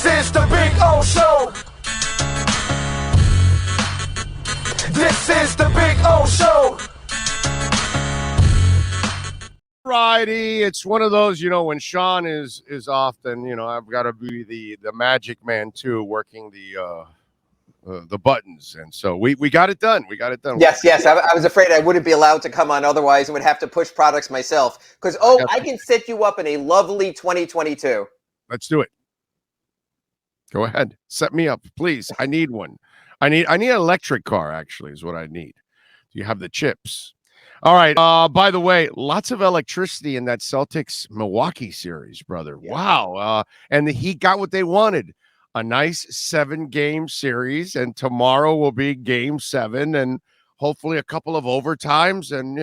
is the Big O Show. This is the Big O Show. Friday, it's one of those, when Sean is off, then I've got to be the magic man too, working the buttons, and so we got it done. Yes. I was afraid I wouldn't be allowed to come on otherwise, and would have to push products myself. Because I can set you up in a lovely 2022. Let's do it. Go ahead, set me up, please. I need one. I need an electric car. Actually, is what I need. Do you have the chips? All right. By the way, lots of electricity in that Celtics Milwaukee series, brother. Yeah. Wow. And the Heat got what they wanted. A nice 7-game series, and tomorrow will be game 7, and hopefully a couple of overtimes, and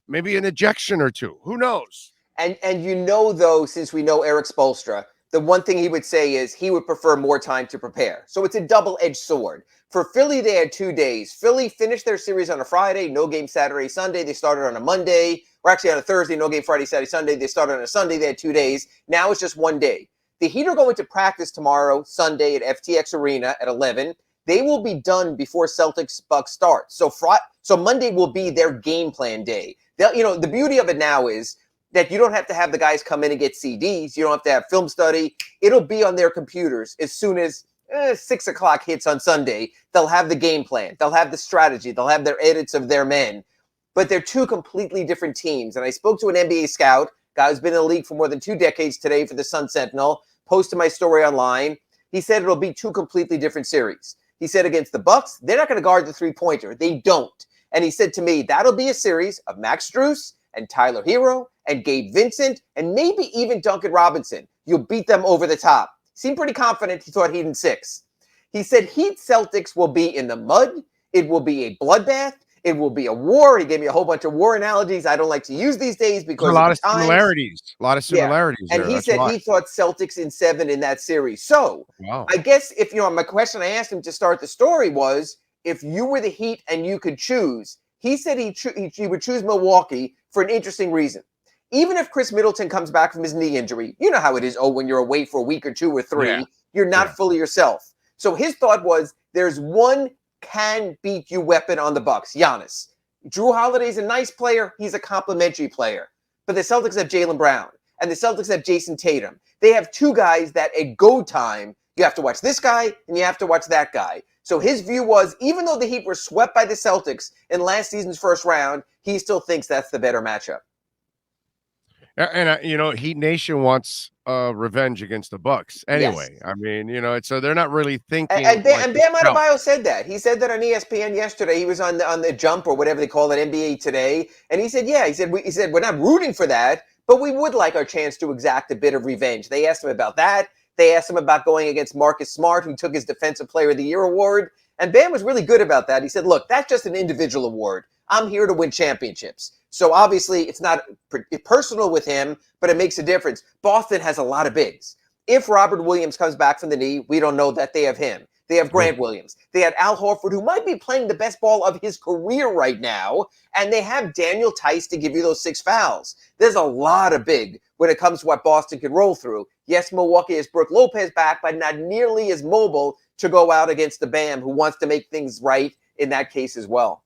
maybe an ejection or two. Who knows? And though, since we know Eric Spoelstra, the one thing he would say is he would prefer more time to prepare. So it's a double-edged sword. For Philly, they had 2 days. Philly finished their series on a Friday, no game Saturday, Sunday. They started on a Monday, or actually on a Thursday, no game Friday, Saturday, Sunday. They started on a Sunday. They had 2 days. Now it's just 1 day. The Heat are going to practice tomorrow, Sunday, at FTX Arena at 11. They will be done before Celtics-Bucks starts. So Monday will be their game plan day. The beauty of it now is that you don't have to have the guys come in and get CDs. You don't have to have film study. It'll be on their computers as soon as 6 o'clock hits on Sunday. They'll have the game plan. They'll have the strategy. They'll have their edits of their men. But they're two completely different teams. And I spoke to an NBA scout, guy who's been in the league for more than 2 decades today for the Sun Sentinel, posted my story online. He said it'll be 2 completely different series. He said against the Bucks, they're not going to guard the three-pointer. They don't. And he said to me, that'll be a series of Max Strus and Tyler Hero and Gabe Vincent and maybe even Duncan Robinson. You'll beat them over the top. Seemed pretty confident. He thought Heat in 6. He said Heat Celtics will be in the mud. It will be a bloodbath. It will be a war. He gave me a whole bunch of war analogies I don't like to use these days because a lot of similarities. Yeah. And he said he thought Celtics in 7 in that series. So I guess if my question I asked him to start the story was, if you were the Heat and you could choose, he said he would choose Milwaukee for an interesting reason. Even if Chris Middleton comes back from his knee injury, you know how it is. When you're away for a week or 2 or 3, you're not fully yourself. So his thought was, there's one can-beat-you weapon on the Bucks, Giannis. Drew Holiday's a nice player. He's a complimentary player. But the Celtics have Jaylen Brown, and the Celtics have Jason Tatum. They have 2 guys that at go time, you have to watch this guy and you have to watch that guy. So his view was, even though the Heat were swept by the Celtics in last season's first round, he still thinks that's the better matchup. And Heat Nation wants revenge against the Bucks anyway. Yes. I mean, so they're not really thinking. And Bam Adebayo said that. He said that on ESPN yesterday. He was on the Jump or whatever they call it, NBA Today, and he said, he said we're not rooting for that, but we would like our chance to exact a bit of revenge. They asked him about that. They asked him about going against Marcus Smart, who took his Defensive Player of the Year award, and Bam was really good about that. He said, "Look, that's just an individual award. I'm here to win championships." So obviously it's not personal with him, but it makes a difference. Boston has a lot of bigs. If Robert Williams comes back from the knee, we don't know that they have him. They have Grant Williams. They had Al Horford, who might be playing the best ball of his career right now. And they have Daniel Tice to give you those 6 fouls. There's a lot of big when it comes to what Boston can roll through. Yes, Milwaukee has Brook Lopez back, but not nearly as mobile to go out against the Bam, who wants to make things right in that case as well.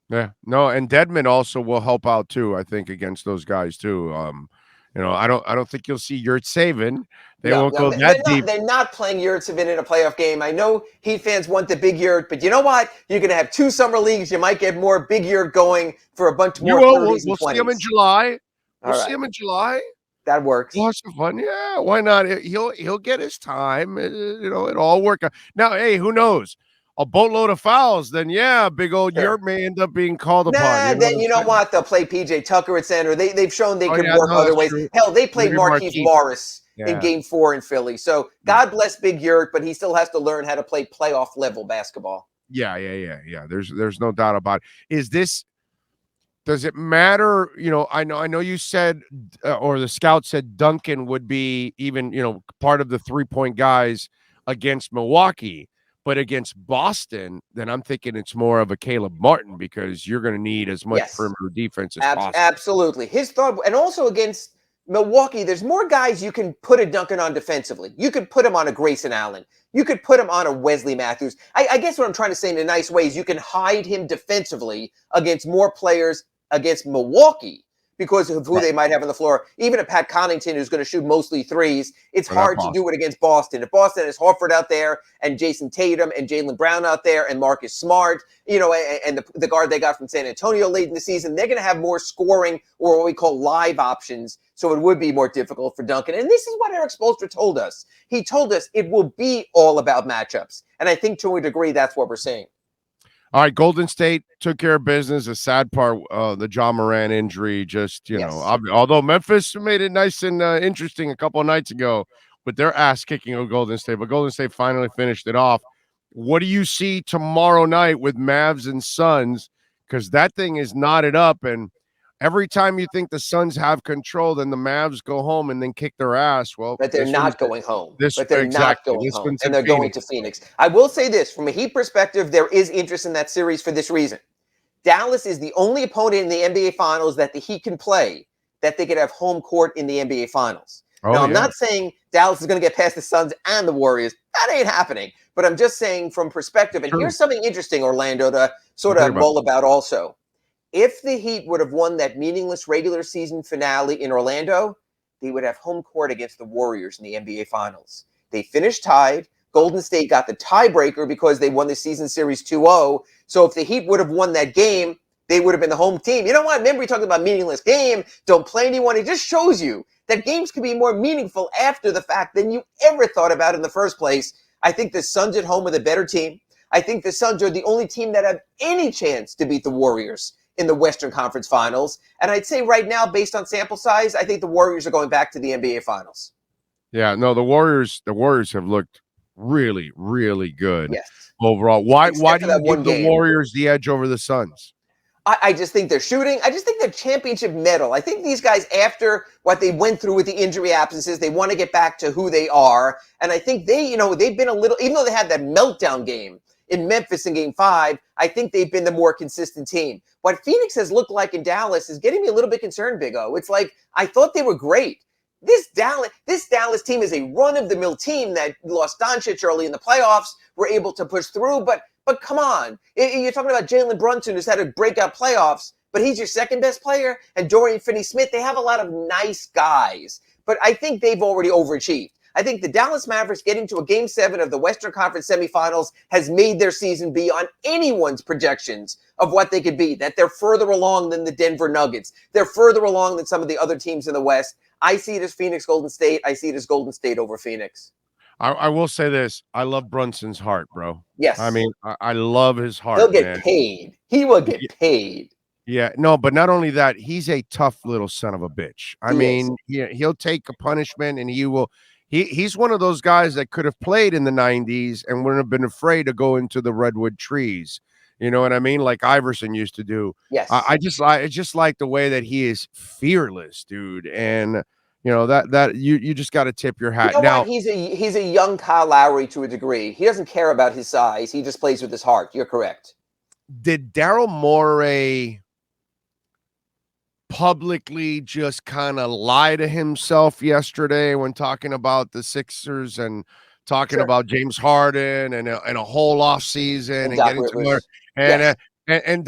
Yeah, no, and Dedmon also will help out too, I think, against those guys too. I don't think you'll see Yurtseven. They won't go that deep. They're not playing Yurtseven in a playoff game. I know Heat fans want the big Yurt, but you know what? You're going to have 2 summer leagues. You might get more big Yurt going for a bunch more 30s and 20s. We'll see him in July. See him in July. That works. Lots of fun. Yeah, why not? He'll get his time. It all work out. Now, hey, who knows? A boatload of fouls, then big old Yurt may end up being called upon. Then you know what? They'll play PJ Tucker at center. They've shown they can work other ways. True. Hell, they played Markieff Morris in Game 4 in Philly. So God bless Big Yurt, but he still has to learn how to play playoff level basketball. Yeah. There's no doubt about it. Does it matter? I know you said, or the scout said Duncan would be even, part of the 3-point guys against Milwaukee. But against Boston, then I'm thinking it's more of a Caleb Martin, because you're going to need as much perimeter defense as possible. Absolutely. His thought, and also against Milwaukee, there's more guys you can put a Duncan on defensively. You could put him on a Grayson Allen. You could put him on a Wesley Matthews. I guess what I'm trying to say in a nice way is you can hide him defensively against more players against Milwaukee because of who they might have on the floor. Even a Pat Connaughton who's going to shoot mostly threes, it's hard to do it against Boston. If Boston has Horford out there and Jason Tatum and Jaylen Brown out there and Marcus Smart, and the guard they got from San Antonio late in the season, they're going to have more scoring or what we call live options. So it would be more difficult for Duncan. And this is what Eric Spoelstra told us. He told us it will be all about matchups. And I think to a degree, that's what we're seeing. All right, Golden State took care of business. The sad part, the John Moran injury, although Memphis made it nice and interesting a couple of nights ago with their ass kicking of Golden State, but Golden State finally finished it off. What do you see tomorrow night with Mavs and Suns? Because that thing is knotted up, and every time you think the Suns have control, then the Mavs go home and then kick their ass. Well, but they're not going home. Not going home, and they're going to Phoenix. I will say this, from a Heat perspective, there is interest in that series for this reason. Dallas is the only opponent in the NBA Finals that the Heat can play that they could have home court in the NBA Finals. Now, I'm not saying Dallas is going to get past the Suns and the Warriors. That ain't happening. But I'm just saying from perspective, and here's something interesting, Orlando, to sort of mull about also. If the Heat would have won that meaningless regular season finale in Orlando, they would have home court against the Warriors in the NBA Finals. They finished tied. Golden State got the tiebreaker because they won the season series 2-0. So if the Heat would have won that game, they would have been the home team. You know what? Remember we talked about meaningless game, don't play anyone. It just shows you that games can be more meaningful after the fact than you ever thought about in the first place. I think the Suns at home are the better team. I think the Suns are the only team that have any chance to beat the Warriors in the Western Conference Finals. And I'd say right now, based on sample size, I think the Warriors are going back to the NBA Finals. Yeah, no, the Warriors have looked really, really good. Yes. Overall. Why do you give the Warriors the edge over the Suns? I just think they're shooting. I just think they're championship mettle. I think these guys, after what they went through with the injury absences, they want to get back to who they are. And I think they've been a little, even though they had that meltdown game in Memphis in Game 5, I think they've been the more consistent team. What Phoenix has looked like in Dallas is getting me a little bit concerned, Big O. It's like, I thought they were great. This Dallas team is a run-of-the-mill team that lost Doncic early in the playoffs, were able to push through, but come on. You're talking about Jalen Brunson, who's had a breakout playoffs, but he's your second-best player, and Dorian Finney-Smith. They have a lot of nice guys, but I think they've already overachieved. I think the Dallas Mavericks getting to a Game 7 of the Western Conference semifinals has made their season beyond anyone's projections of what they could be, that they're further along than the Denver Nuggets. They're further along than some of the other teams in the West. I see it as Phoenix, Golden State. I see it as Golden State over Phoenix. I will say this. I love Brunson's heart, bro. Yes. I mean, I love his heart. He'll get paid. He will get paid. Yeah, no, but not only that, he's a tough little son of a bitch. I mean, he'll take a punishment, and he's one of those guys that could have played in the 90s and wouldn't have been afraid to go into the redwood trees. You know what I mean? Like Iverson used to do. Yes. I just like the way that he is fearless, dude. And that you just got to tip your hat. You know what? He's a young Kyle Lowry to a degree. He doesn't care about his size. He just plays with his heart. You're correct. Did Daryl Morey publicly just kind of lie to himself yesterday when talking about the Sixers and talking about James Harden and a whole off season and getting to more and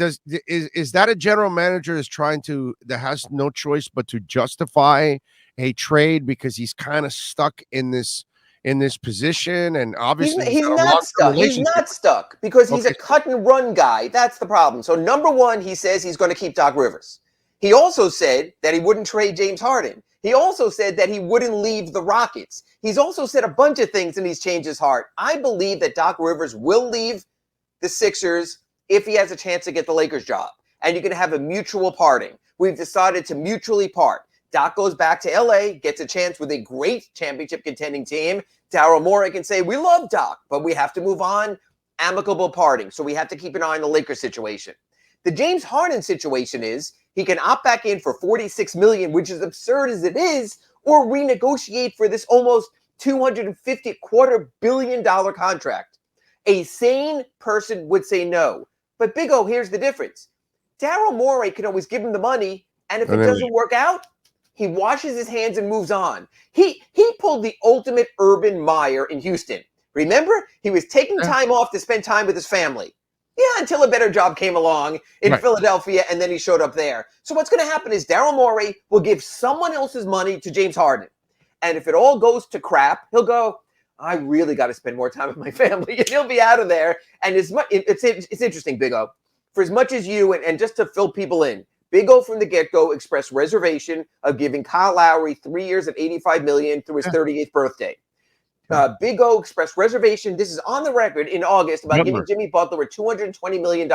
is that a general manager that has no choice but to justify a trade because he's kind of stuck in this position, and obviously he's not stuck. He's not stuck because he's a cut and run guy. That's the problem. So number one, he says he's going to keep Doc Rivers. He also said that he wouldn't trade James Harden. He also said that he wouldn't leave the Rockets. He's also said a bunch of things, and he's changed his heart. I believe that Doc Rivers will leave the Sixers if he has a chance to get the Lakers job, and you can have a mutual parting. We've decided to mutually part. Doc goes back to LA, gets a chance with a great championship contending team. Daryl Morey can say, we love Doc, but we have to move on. Amicable parting. So we have to keep an eye on the Lakers situation. The James Harden situation is he can opt back in for $46 million, which is absurd as it is, or renegotiate for this almost $250 billion contract. A sane person would say no. But Big O, here's the difference. Daryl Morey can always give him the money, and if it doesn't work out, He washes his hands and moves on. He pulled the ultimate Urban Meyer in Houston. Remember? He was taking time off to spend time with his family. Yeah, until a better job came along in Philadelphia, and then he showed up there. So what's going to happen is Daryl Morey will give someone else's money to James Harden. And if it all goes to crap, he'll go, I really got to spend more time with my family. And he'll be out of there. And it's interesting, Big O. For as much as you, and just to fill people in, Big O from the get-go expressed reservation of giving Kyle Lowry 3 years at $85 million through his 38th birthday. Big O expressed reservation. This is on the record in August about giving Jimmy Butler a $220 million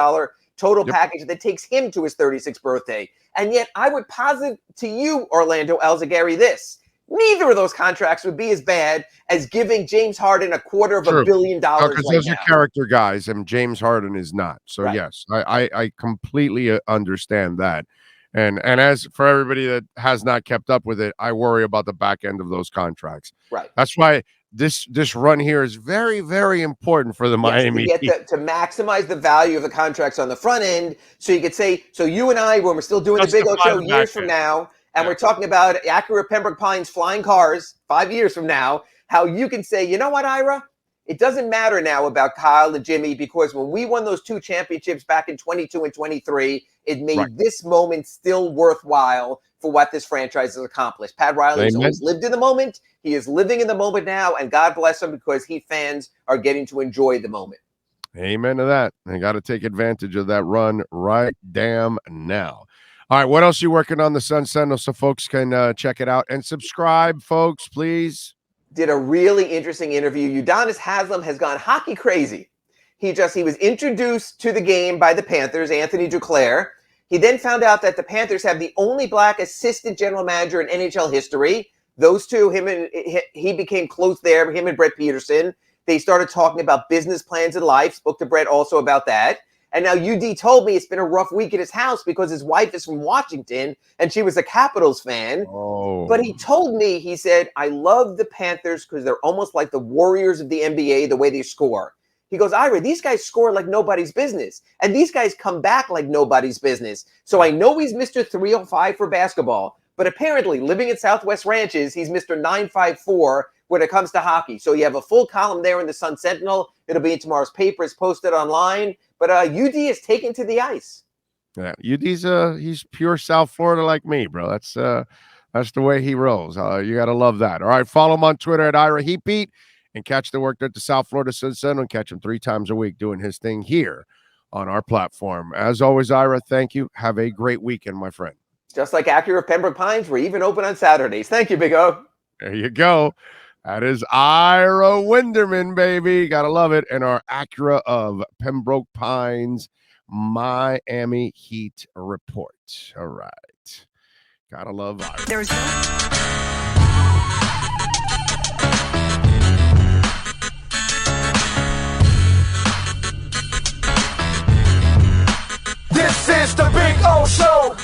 total package that takes him to his 36th birthday. And yet I would posit to you, Orlando Alzugaray, this. Neither of those contracts would be as bad as giving James Harden $250 million. Because those are character guys, and James Harden is not. So yes, I completely understand that. And as for everybody that has not kept up with it, I worry about the back end of those contracts. Right. That's why this run here is very, very important for the Miami Heat. To maximize the value of the contracts on the front end, so you could say, so you and I, when we're still doing the Big O show years from now, and we're talking about Acura Pembroke Pines flying cars 5 years from now, how you can say, you know what, Ira? It doesn't matter now about Kyle and Jimmy, because when we won those 2 championships back in 22 and 23, it made this moment still worthwhile for what this franchise has accomplished. Pat Riley has always lived in the moment. He is living in the moment now, and God bless him, because Heat fans are getting to enjoy the moment. Amen to that. They got to take advantage of that run right damn now. All right, what else are you working on the Sun Sentinel so folks can check it out and subscribe, folks, please? Did a really interesting interview. Udonis Haslam has gone hockey crazy. He was introduced to the game by the Panthers, Anthony Duclair. He then found out that the Panthers have the only black assistant general manager in NHL history. Those two, he became close there, him and Brett Peterson. They started talking about business plans and life. Spoke to Brett also about that. And now UD told me it's been a rough week at his house because his wife is from Washington and she was a Capitals fan. Oh. But he told me, he said, I love the Panthers because they're almost like the Warriors of the NBA, the way they score. He goes, Ira, these guys score like nobody's business. And these guys come back like nobody's business. So I know he's Mr. 305 for basketball, but apparently living in Southwest Ranches, he's Mr. 954 when it comes to hockey. So you have a full column there in the Sun Sentinel. It'll be in tomorrow's paper. It's posted online. But UD is taken to the ice. Yeah, UD's he's pure South Florida like me, bro. That's the way he rolls. You got to love that. All right, follow him on Twitter at Ira Heatbeat and catch the work at the South Florida Sun Sentinel and catch him 3 times a week doing his thing here on our platform. As always, Ira, thank you. Have a great weekend, my friend. Just like Acura Pembroke Pines, we're even open on Saturdays. Thank you, Big O. There you go. That is Ira Winderman, baby. Gotta love it. And our Acura of Pembroke Pines Miami Heat report. All right. Gotta love Ira. There's This is the Big O Show.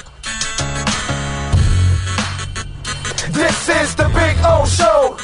This is the Big O Show.